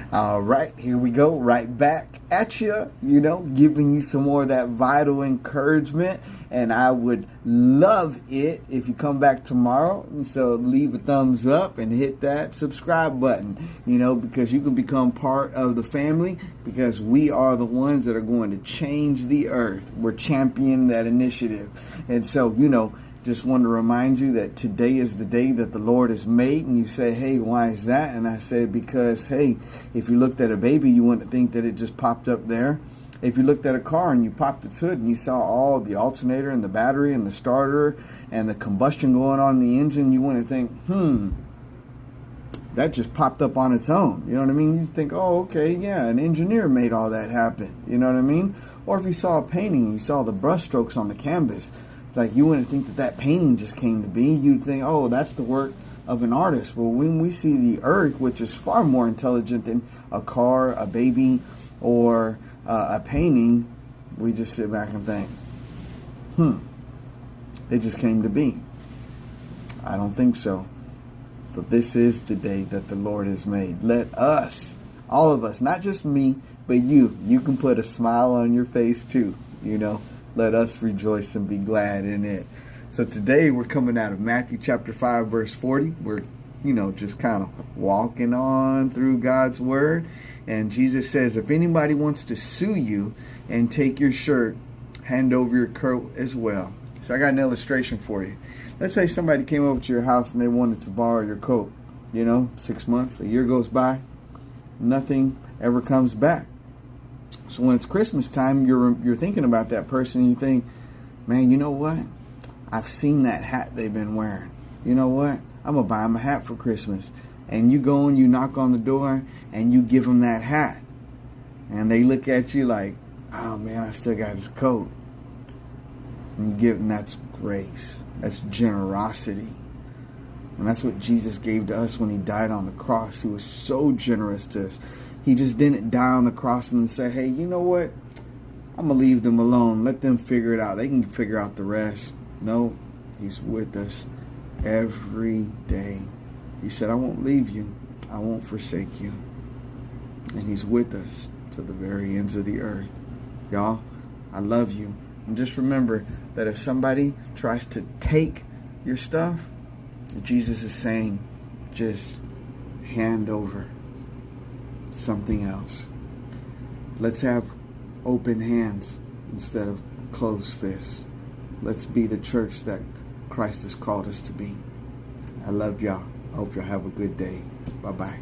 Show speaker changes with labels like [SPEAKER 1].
[SPEAKER 1] All right, here we go, right back at you, giving you some more of that vital encouragement. And I would love it if you come back tomorrow. And so leave a thumbs up and hit that subscribe button, because you can become part of the family, because we are the ones that are going to change the earth. We're championing that initiative. And so, just want to remind you that today is the day that the Lord has made. And you say, hey, why is that? And I say, because, hey, if you looked at a baby, you wouldn't think that it just popped up there. If you looked at a car and you popped its hood and you saw all the alternator and the battery and the starter and the combustion going on in the engine, you wouldn't think, that just popped up on its own. You know what I mean? You think, oh, okay, yeah, an engineer made all that happen. You know what I mean? Or if you saw a painting, you saw the brush strokes on the canvas. Like, you wouldn't think that painting just came to be. You'd think, oh, that's the work of an artist. Well, when we see the earth, which is far more intelligent than a car, a baby, or a painting, we just sit back and think, it just came to be. I don't think so. So this is the day that the Lord has made. Let us, all of us, not just me, but you can put a smile on your face too, Let us rejoice and be glad in it. So today we're coming out of Matthew chapter 5, verse 40. We're, just kind of walking on through God's word. And Jesus says, if anybody wants to sue you and take your shirt, hand over your coat as well. So I got an illustration for you. Let's say somebody came over to your house and they wanted to borrow your coat. 6 months, a year goes by, nothing ever comes back. So when it's Christmas time, you're thinking about that person and you think, man, you know what? I've seen that hat they've been wearing. You know what? I'm going to buy them a hat for Christmas. And you go and you knock on the door and you give them that hat. And they look at you like, oh man, I still got his coat. And you give them, that's grace. That's generosity. And that's what Jesus gave to us when he died on the cross. He was so generous to us. He just didn't die on the cross and say, hey, you know what? I'm going to leave them alone. Let them figure it out. They can figure out the rest. No, he's with us every day. He said, I won't leave you. I won't forsake you. And he's with us to the very ends of the earth. Y'all, I love you. And just remember that if somebody tries to take your stuff, Jesus is saying, just hand over something else. Let's have open hands instead of closed fists. Let's be the church that Christ has called us to be. I love y'all. I hope y'all have a good day. Bye-bye.